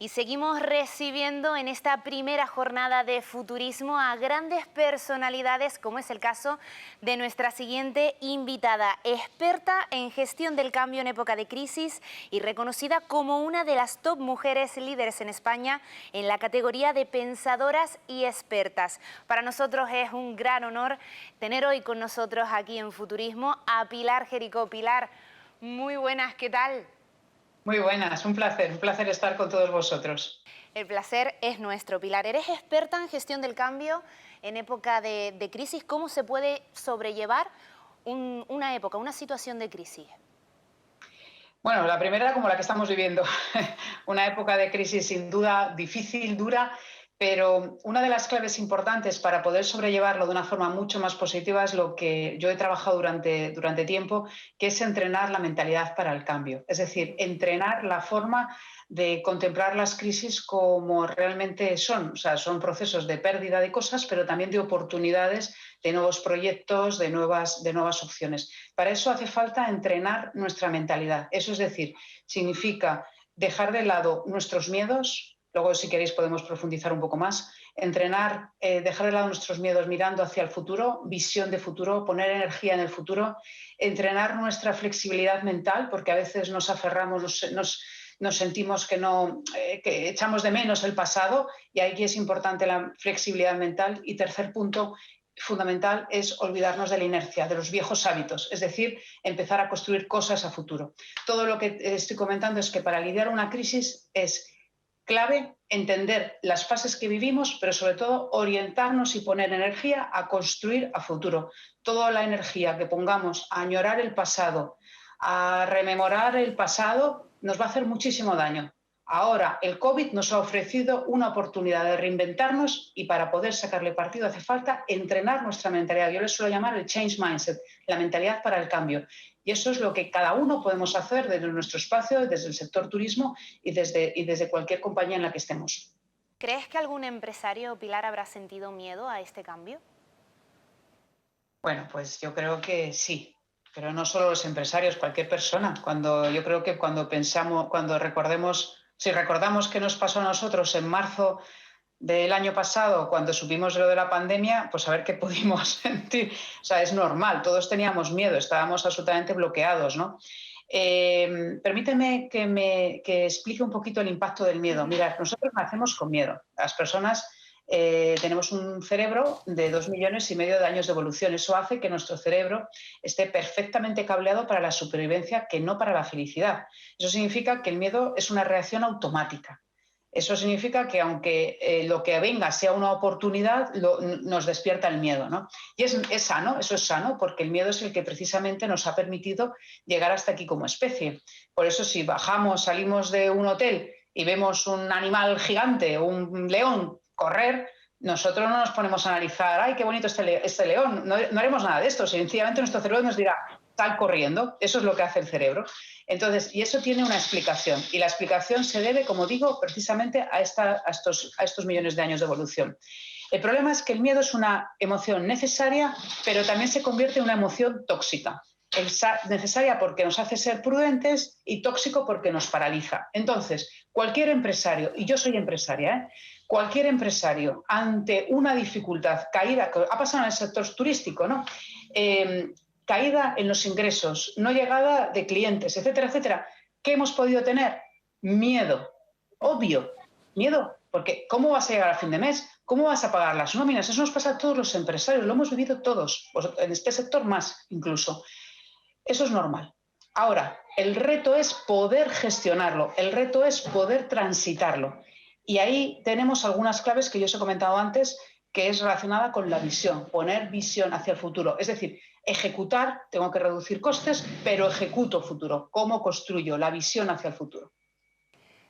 Y seguimos recibiendo en esta primera jornada de futurismo a grandes personalidades, como es el caso de nuestra siguiente invitada, experta en gestión del cambio en época de crisis y reconocida como una de las top mujeres líderes en España en la categoría de pensadoras y expertas. Para nosotros es un gran honor tener hoy con nosotros aquí en Futurismo a Pilar Jericó. Pilar, muy buenas, ¿qué tal? Muy buenas, un placer estar con todos vosotros. El placer es nuestro, Pilar. Eres experta en gestión del cambio en época de crisis. ¿Cómo se puede sobrellevar una situación de crisis? Bueno, la primera como la que estamos viviendo, una época de crisis sin duda difícil, dura, pero una de las claves importantes para poder sobrellevarlo de una forma mucho más positiva es lo que yo he trabajado durante tiempo, que es entrenar la mentalidad para el cambio. Es decir, entrenar la forma de contemplar las crisis como realmente son. O sea, son procesos de pérdida de cosas, pero también de oportunidades, de nuevos proyectos, de nuevas opciones. Para eso hace falta entrenar nuestra mentalidad. Eso es decir, significa dejar de lado nuestros miedos. Luego, si queréis, podemos profundizar un poco más. Entrenar, dejar de lado nuestros miedos mirando hacia el futuro, visión de futuro, poner energía en el futuro, entrenar nuestra flexibilidad mental, porque a veces nos aferramos, nos sentimos que echamos de menos el pasado, y aquí es importante la flexibilidad mental. Y tercer punto fundamental es olvidarnos de la inercia, de los viejos hábitos, es decir, empezar a construir cosas a futuro. Todo lo que estoy comentando es que para lidiar una crisis es clave entender las fases que vivimos, pero sobre todo orientarnos y poner energía a construir a futuro. Toda la energía que pongamos a añorar el pasado, a rememorar el pasado, nos va a hacer muchísimo daño. Ahora, el COVID nos ha ofrecido una oportunidad de reinventarnos, y para poder sacarle partido hace falta entrenar nuestra mentalidad. Yo le suelo llamar el change mindset, la mentalidad para el cambio. Y eso es lo que cada uno podemos hacer desde nuestro espacio, desde el sector turismo y desde cualquier compañía en la que estemos. ¿Crees que algún empresario, Pilar, habrá sentido miedo a este cambio? Bueno, pues yo creo que sí, pero no solo los empresarios, cualquier persona. Yo creo que cuando pensamos, si recordamos qué nos pasó a nosotros en marzo del año pasado, cuando supimos lo de la pandemia, pues a ver qué pudimos sentir. O sea, es normal, todos teníamos miedo, estábamos absolutamente bloqueados, ¿no? Permíteme que explique un poquito el impacto del miedo. Mira, nosotros nacemos con miedo. Las personas tenemos un cerebro de 2,5 millones de años de evolución. Eso hace que nuestro cerebro esté perfectamente cableado para la supervivencia, que no para la felicidad. Eso significa que el miedo es una reacción automática. Eso significa que aunque lo que venga sea una oportunidad, nos despierta el miedo, ¿no? Y es sano, eso es sano, porque el miedo es el que precisamente nos ha permitido llegar hasta aquí como especie. Por eso, si salimos de un hotel y vemos un animal gigante, un león, correr, nosotros no nos ponemos a analizar, ¡ay, qué bonito este león! No haremos nada de esto, sencillamente nuestro cerebro nos dirá, sal corriendo. Eso es lo que hace el cerebro. Entonces, y eso tiene una explicación, y la explicación se debe, como digo, precisamente a estos millones de años de evolución. El problema es que el miedo es una emoción necesaria, pero también se convierte en una emoción tóxica. Necesaria porque nos hace ser prudentes, y tóxico porque nos paraliza. Entonces, cualquier empresario, y yo soy empresaria, cualquier empresario ante una dificultad, caída, que ha pasado en el sector turístico, ¿no? Caída en los ingresos, no llegada de clientes, etcétera, etcétera. ¿Qué hemos podido tener? Miedo, obvio, miedo, porque ¿cómo vas a llegar a fin de mes? ¿Cómo vas a pagar las nóminas? Eso nos pasa a todos los empresarios, lo hemos vivido todos, en este sector más incluso. Eso es normal. Ahora, el reto es poder gestionarlo, el reto es poder transitarlo. Y ahí tenemos algunas claves que yo os he comentado antes, que es relacionada con la visión, poner visión hacia el futuro. Es decir, ejecutar, tengo que reducir costes, pero ejecuto futuro. ¿Cómo construyo la visión hacia el futuro?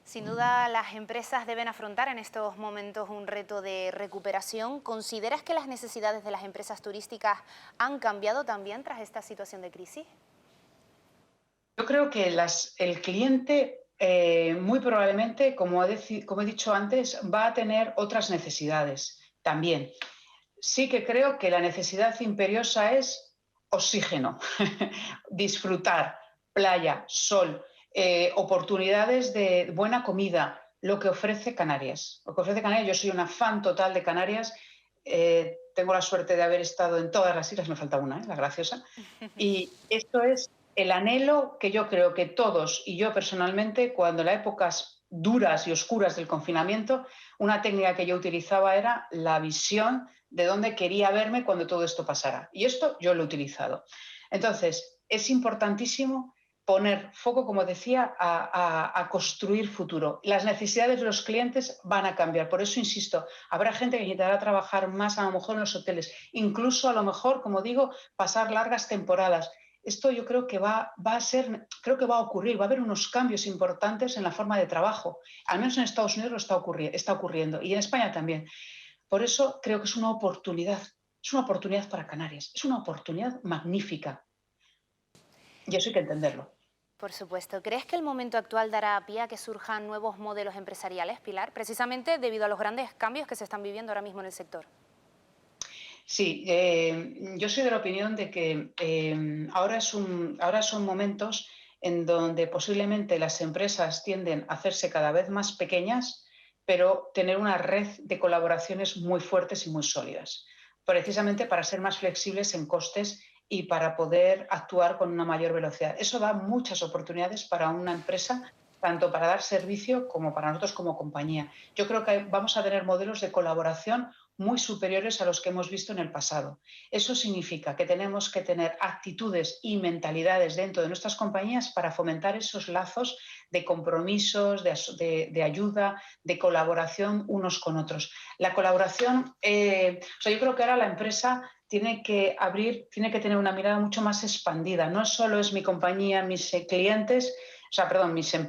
Sin duda, las empresas deben afrontar en estos momentos un reto de recuperación. ¿Consideras que las necesidades de las empresas turísticas han cambiado también tras esta situación de crisis? Yo creo que el cliente muy probablemente, como he dicho antes, va a tener otras necesidades también. Sí que creo que la necesidad imperiosa es oxígeno, disfrutar, playa, sol, oportunidades de buena comida, lo que ofrece Canarias. Lo que ofrece Canarias, yo soy una fan total de Canarias. Tengo la suerte de haber estado en todas las islas, me falta una, la graciosa. Y esto es el anhelo que yo creo que todos, y yo personalmente, cuando en las épocas duras y oscuras del confinamiento, una técnica que yo utilizaba era la visión de dónde quería verme cuando todo esto pasara. Y esto yo lo he utilizado. Entonces, es importantísimo poner foco, como decía, a construir futuro. Las necesidades de los clientes van a cambiar. Por eso, insisto, habrá gente que necesitará trabajar más a lo mejor en los hoteles, incluso a lo mejor, como digo, pasar largas temporadas. Esto yo creo que va a ocurrir, va a haber unos cambios importantes en la forma de trabajo. Al menos en Estados Unidos lo está ocurriendo y en España también. Por eso creo que es una oportunidad para Canarias, es una oportunidad magnífica. Y eso hay que entenderlo. Por supuesto. ¿Crees que el momento actual dará pie a que surjan nuevos modelos empresariales, Pilar? Precisamente debido a los grandes cambios que se están viviendo ahora mismo en el sector. Sí, yo soy de la opinión de que ahora son momentos en donde posiblemente las empresas tienden a hacerse cada vez más pequeñas, pero tener una red de colaboraciones muy fuertes y muy sólidas, precisamente para ser más flexibles en costes y para poder actuar con una mayor velocidad. Eso da muchas oportunidades para una empresa, tanto para dar servicio como para nosotros como compañía. Yo creo que vamos a tener modelos de colaboración muy superiores a los que hemos visto en el pasado. Eso significa que tenemos que tener actitudes y mentalidades dentro de nuestras compañías para fomentar esos lazos de compromisos, de ayuda, de colaboración unos con otros. La colaboración, yo creo que ahora la empresa tiene que tener una mirada mucho más expandida. No solo es mi compañía, mis clientes,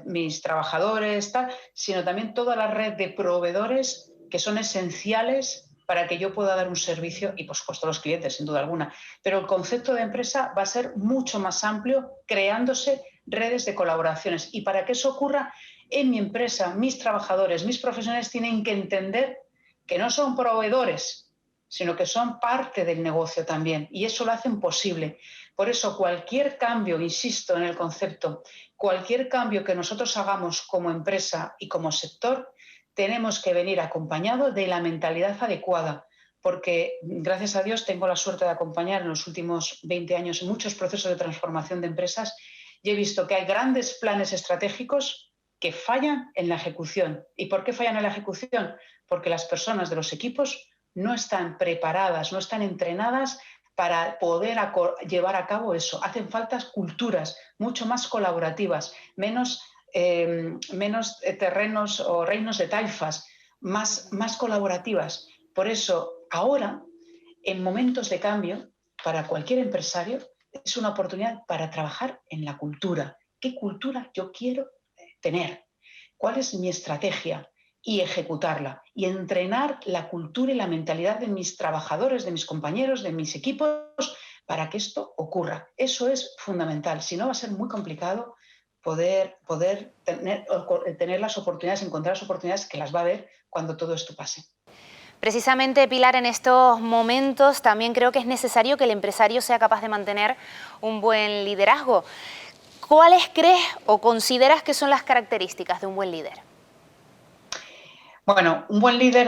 mis trabajadores, sino también toda la red de proveedores que son esenciales para que yo pueda dar un servicio y, por supuesto, los clientes, sin duda alguna. Pero el concepto de empresa va a ser mucho más amplio, creándose redes de colaboraciones. Y para que eso ocurra, en mi empresa, mis trabajadores, mis profesionales tienen que entender que no son proveedores, sino que son parte del negocio también. Y eso lo hacen posible. Por eso, cualquier cambio, insisto en el concepto, cualquier cambio que nosotros hagamos como empresa y como sector, tenemos que venir acompañado de la mentalidad adecuada, porque gracias a Dios tengo la suerte de acompañar en los últimos 20 años muchos procesos de transformación de empresas y he visto que hay grandes planes estratégicos que fallan en la ejecución. ¿Y por qué fallan en la ejecución? Porque las personas de los equipos no están preparadas, no están entrenadas para poder llevar a cabo eso. Hacen falta culturas mucho más colaborativas, menos terrenos o reinos de taifas, más colaborativas. Por eso, ahora, en momentos de cambio, para cualquier empresario, es una oportunidad para trabajar en la cultura. ¿Qué cultura yo quiero tener? ¿Cuál es mi estrategia? Y ejecutarla. Y entrenar la cultura y la mentalidad de mis trabajadores, de mis compañeros, de mis equipos, para que esto ocurra. Eso es fundamental. Si no, va a ser muy complicado poder tener las oportunidades, encontrar las oportunidades que las va a haber cuando todo esto pase. Precisamente, Pilar, en estos momentos también creo que es necesario que el empresario sea capaz de mantener un buen liderazgo. ¿Cuáles crees o consideras que son las características de un buen líder? Bueno, un buen líder,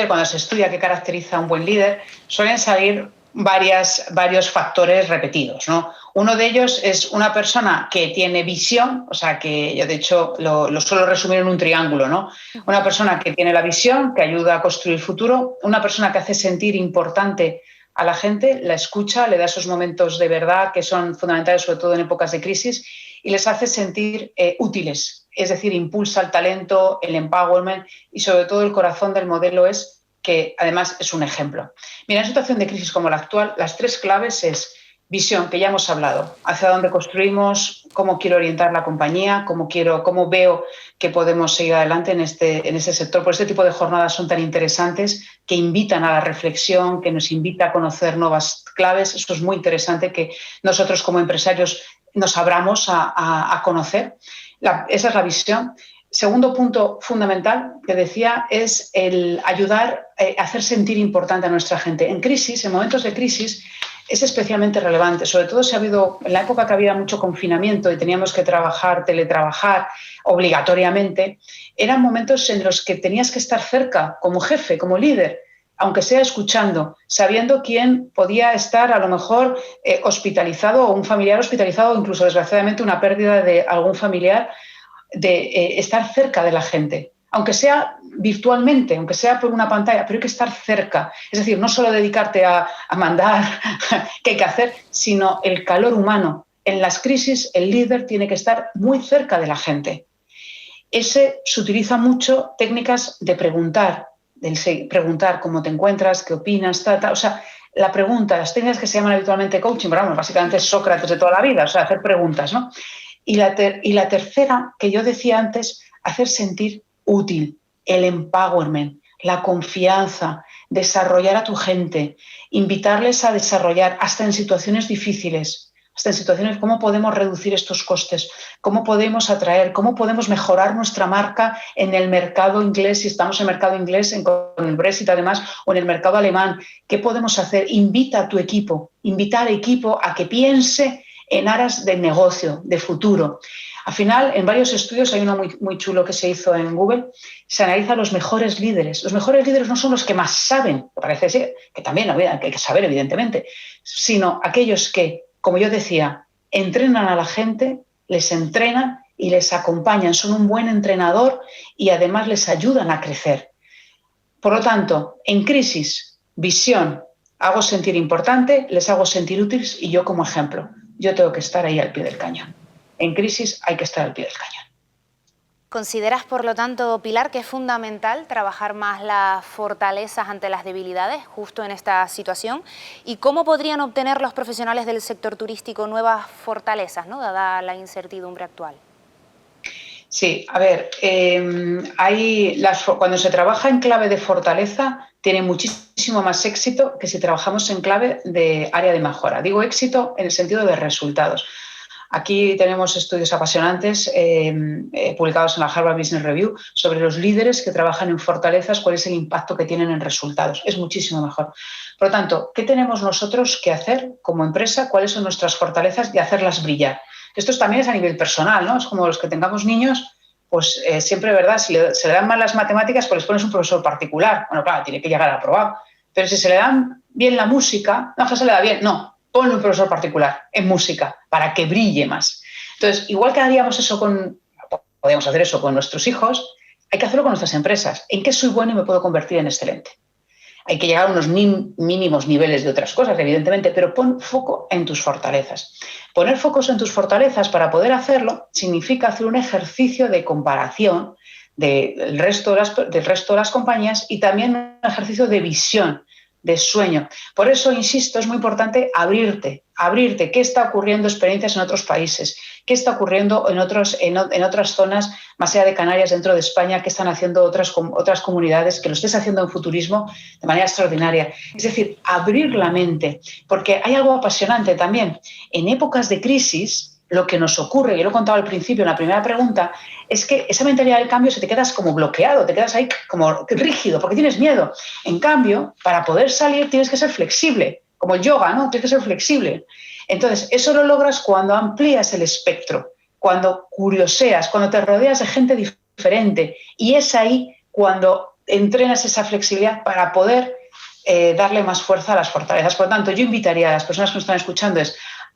cuando se estudia qué caracteriza a un buen líder, suelen salir varios factores repetidos, ¿no? Uno de ellos es una persona que tiene visión, o sea, que yo de hecho lo suelo resumir en un triángulo, ¿no? Una persona que tiene la visión, que ayuda a construir el futuro, una persona que hace sentir importante a la gente, la escucha, le da esos momentos de verdad que son fundamentales, sobre todo en épocas de crisis, y les hace sentir útiles. Es decir, impulsa el talento, el empowerment y sobre todo el corazón del modelo es que además es un ejemplo. Mira, en una situación de crisis como la actual, las tres claves es visión, que ya hemos hablado, hacia dónde construimos, cómo quiero orientar la compañía, cómo veo que podemos seguir adelante en este sector. Por este tipo de jornadas son tan interesantes, que invitan a la reflexión, que nos invita a conocer nuevas claves. Esto es muy interesante que nosotros como empresarios nos abramos a conocer. Esa es la visión. Segundo punto fundamental que decía es el ayudar a hacer sentir importante a nuestra gente. En momentos de crisis, es especialmente relevante, sobre todo si ha habido, en la época que había mucho confinamiento y teníamos que teletrabajar obligatoriamente, eran momentos en los que tenías que estar cerca, como jefe, como líder, aunque sea escuchando, sabiendo quién podía estar a lo mejor hospitalizado o un familiar hospitalizado, o incluso desgraciadamente una pérdida de algún familiar, de estar cerca de la gente, aunque sea virtualmente, aunque sea por una pantalla, pero hay que estar cerca. Es decir, no solo dedicarte a mandar qué hay que hacer, sino el calor humano. En las crisis el líder tiene que estar muy cerca de la gente. Se utiliza mucho técnicas de preguntar cómo te encuentras, qué opinas, o sea, la pregunta, las técnicas que se llaman habitualmente coaching, pero vamos, básicamente es Sócrates de toda la vida, o sea, hacer preguntas, ¿no? Y la tercera, que yo decía antes, hacer sentir útil, el empowerment, la confianza, desarrollar a tu gente, invitarles a desarrollar hasta en situaciones difíciles, hasta en situaciones cómo podemos reducir estos costes, cómo podemos atraer, cómo podemos mejorar nuestra marca en el mercado inglés, si estamos en el mercado inglés con el Brexit además, o en el mercado alemán, ¿qué podemos hacer? Invita a tu equipo, invita al equipo a que piense en aras de negocio, de futuro. Al final, en varios estudios, hay uno muy chulo que se hizo en Google, se analiza a los mejores líderes. Los mejores líderes no son los que más saben, parece ser, que también hay que saber, evidentemente, sino aquellos que, como yo decía, entrenan a la gente, les entrenan y les acompañan, son un buen entrenador y además les ayudan a crecer. Por lo tanto, en crisis, visión, hago sentir importante, les hago sentir útiles y yo como ejemplo. Yo tengo que estar ahí al pie del cañón. En crisis hay que estar al pie del cañón. ¿Consideras, por lo tanto, Pilar, que es fundamental trabajar más las fortalezas ante las debilidades justo en esta situación? ¿Y cómo podrían obtener los profesionales del sector turístico nuevas fortalezas, ¿no?, dada la incertidumbre actual? Sí, a ver, cuando se trabaja en clave de fortaleza, tiene muchísimo más éxito que si trabajamos en clave de área de mejora. Digo éxito en el sentido de resultados. Aquí tenemos estudios apasionantes publicados en la Harvard Business Review sobre los líderes que trabajan en fortalezas, cuál es el impacto que tienen en resultados. Es muchísimo mejor. Por lo tanto, ¿qué tenemos nosotros que hacer como empresa? ¿Cuáles son nuestras fortalezas y hacerlas brillar? Esto también es a nivel personal, ¿no? Es como los que tengamos niños, pues siempre, ¿verdad? Si se le dan mal las matemáticas, pues les pones un profesor particular. Bueno, claro, tiene que llegar a aprobado. Pero si se le dan bien la música, no, que se le da bien, no, ponle un profesor particular en música para que brille más. Entonces, igual que haríamos eso podríamos hacer eso con nuestros hijos, hay que hacerlo con nuestras empresas. ¿En qué soy bueno y me puedo convertir en excelente? Hay que llegar a unos mínimos niveles de otras cosas, evidentemente, pero pon foco en tus fortalezas. Poner focos en tus fortalezas para poder hacerlo significa hacer un ejercicio de comparación del resto de las compañías y también un ejercicio de visión, de sueño. Por eso, insisto, es muy importante abrirte. ¿Qué está ocurriendo? Experiencias en otros países. ¿Qué está ocurriendo en otras zonas, más allá de Canarias, dentro de España? ¿Qué están haciendo otras comunidades? Que lo estés haciendo en futurismo de manera extraordinaria. Es decir, abrir la mente, porque hay algo apasionante también. En épocas de crisis, lo que nos ocurre, yo lo he contado al principio en la primera pregunta, es que esa mentalidad del cambio se te quedas como bloqueado, te quedas ahí como rígido, porque tienes miedo. En cambio, para poder salir tienes que ser flexible, como el yoga, ¿no? Tienes que ser flexible. Entonces, eso lo logras cuando amplías el espectro, cuando curioseas, cuando te rodeas de gente diferente. Y es ahí cuando entrenas esa flexibilidad para poder darle más fuerza a las fortalezas. Por lo tanto, yo invitaría a las personas que nos están escuchando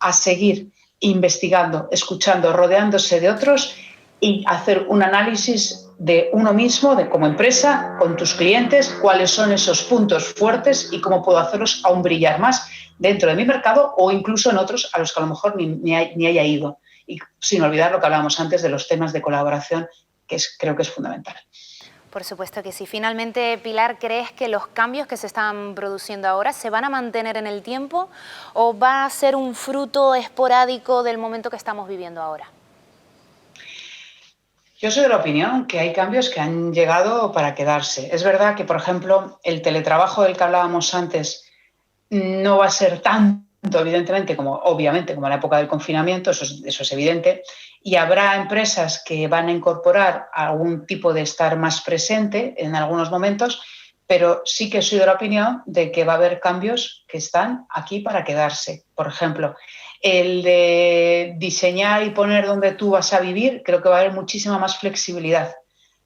a seguir investigando, escuchando, rodeándose de otros y hacer un análisis de uno mismo, de como empresa, con tus clientes, cuáles son esos puntos fuertes y cómo puedo hacerlos aún brillar más dentro de mi mercado o incluso en otros a los que a lo mejor ni haya ido. Y sin olvidar lo que hablábamos antes de los temas de colaboración, que creo que es fundamental. Por supuesto que sí. Finalmente, Pilar, ¿crees que los cambios que se están produciendo ahora se van a mantener en el tiempo o va a ser un fruto esporádico del momento que estamos viviendo ahora? Yo soy de la opinión que hay cambios que han llegado para quedarse. Es verdad que, por ejemplo, el teletrabajo del que hablábamos antes no va a ser tanto, evidentemente, obviamente, como en la época del confinamiento, eso es evidente, y habrá empresas que van a incorporar algún tipo de estar más presente en algunos momentos, pero sí que soy de la opinión de que va a haber cambios que están aquí para quedarse. Por ejemplo, el de diseñar y poner donde tú vas a vivir, creo que va a haber muchísima más flexibilidad.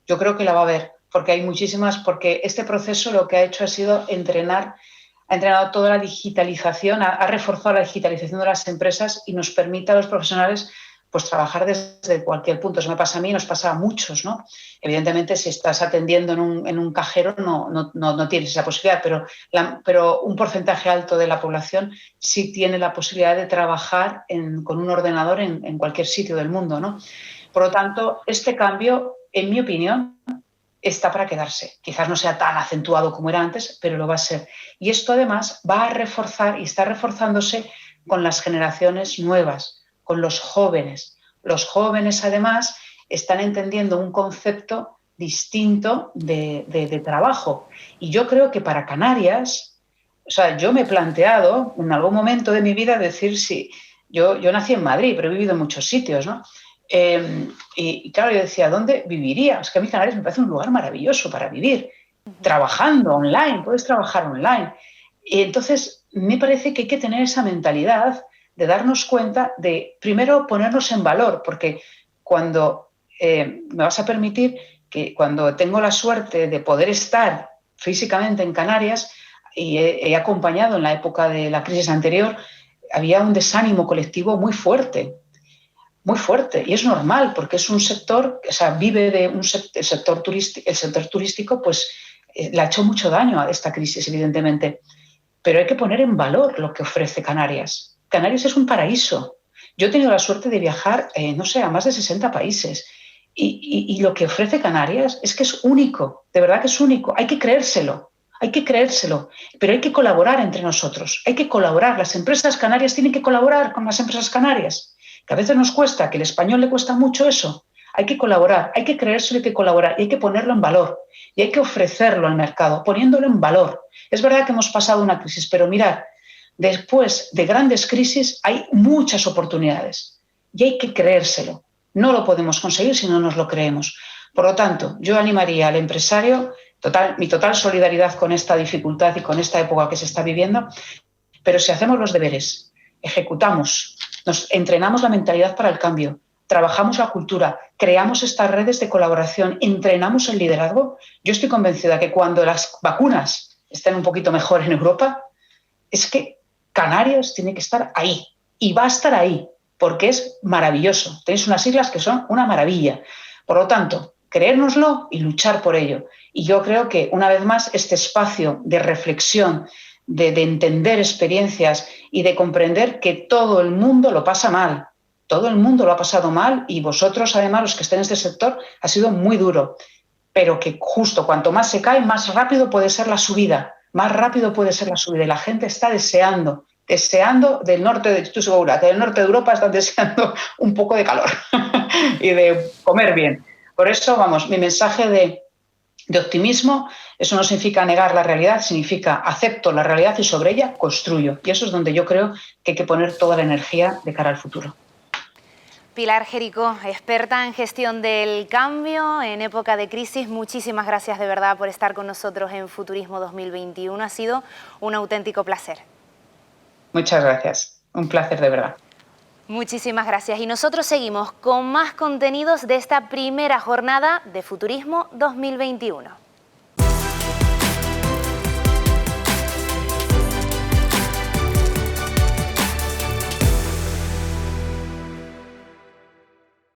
Yo creo que la va a haber, porque hay muchísimas, porque este proceso lo que ha hecho ha sido ha entrenado toda la digitalización, ha reforzado la digitalización de las empresas y nos permite a los profesionales pues trabajar desde cualquier punto. Eso me pasa a mí, nos pasa a muchos, ¿no? Evidentemente, si estás atendiendo en un cajero no tienes esa posibilidad, pero un porcentaje alto de la población sí tiene la posibilidad de trabajar con un ordenador en cualquier sitio del mundo, ¿no? Por lo tanto, este cambio, en mi opinión, está para quedarse. Quizás no sea tan acentuado como era antes, pero lo va a ser. Y esto además va a reforzar y está reforzándose con las generaciones nuevas, con los jóvenes. Los jóvenes además están entendiendo un concepto distinto de trabajo. Y yo creo que para Canarias, o sea, yo me he planteado en algún momento de mi vida decir, sí, yo nací en Madrid, pero he vivido en muchos sitios, ¿no? Y claro, yo decía, ¿dónde viviría? Es que a mí Canarias me parece un lugar maravilloso para vivir, trabajando online, puedes trabajar online. Y entonces, me parece que hay que tener esa mentalidad de darnos cuenta de, primero, ponernos en valor, porque cuando me vas a permitir que cuando tengo la suerte de poder estar físicamente en Canarias, y he acompañado en la época de la crisis anterior, había un desánimo colectivo muy fuerte, muy fuerte, y es normal porque es un sector, o sea, vive de el sector turístico, pues le ha hecho mucho daño a esta crisis, evidentemente, pero hay que poner en valor lo que ofrece Canarias. Canarias es un paraíso. Yo he tenido la suerte de viajar, no sé, a más de 60 países, y lo que ofrece Canarias es que es único, de verdad que es único, hay que creérselo, pero hay que colaborar entre nosotros, hay que colaborar, las empresas canarias tienen que colaborar con las empresas canarias, que a veces nos cuesta, que al español le cuesta mucho eso. Hay que colaborar, hay que creérselo, hay que colaborar y hay que ponerlo en valor y hay que ofrecerlo al mercado, poniéndolo en valor. Es verdad que hemos pasado una crisis, pero mirad, después de grandes crisis hay muchas oportunidades y hay que creérselo. No lo podemos conseguir si no nos lo creemos. Por lo tanto, yo animaría al empresario, mi total solidaridad con esta dificultad y con esta época que se está viviendo, pero si hacemos los deberes, ejecutamos, nos entrenamos la mentalidad para el cambio, trabajamos la cultura, creamos estas redes de colaboración, entrenamos el liderazgo, yo estoy convencida que cuando las vacunas estén un poquito mejor en Europa, es que Canarias tiene que estar ahí y va a estar ahí porque es maravilloso. Tenéis unas islas que son una maravilla. Por lo tanto, creérnoslo y luchar por ello. Y yo creo que, una vez más, este espacio de reflexión, de entender experiencias y de comprender que todo el mundo lo pasa mal. Todo el mundo lo ha pasado mal y vosotros, además, los que estén en este sector, ha sido muy duro. Pero que justo cuanto más se cae, más rápido puede ser la subida. Más rápido puede ser la subida. Y la gente está deseando del norte de, estoy segura, que del norte de Europa están deseando un poco de calor y de comer bien. Por eso, vamos, mi mensaje de optimismo, eso no significa negar la realidad, significa acepto la realidad y sobre ella construyo. Y eso es donde yo creo que hay que poner toda la energía de cara al futuro. Pilar Jericó, experta en gestión del cambio en época de crisis, muchísimas gracias de verdad por estar con nosotros en Futurismo 2021. Ha sido un auténtico placer. Muchas gracias, un placer de verdad. Muchísimas gracias. Y nosotros seguimos con más contenidos de esta primera jornada de Futurismo 2021.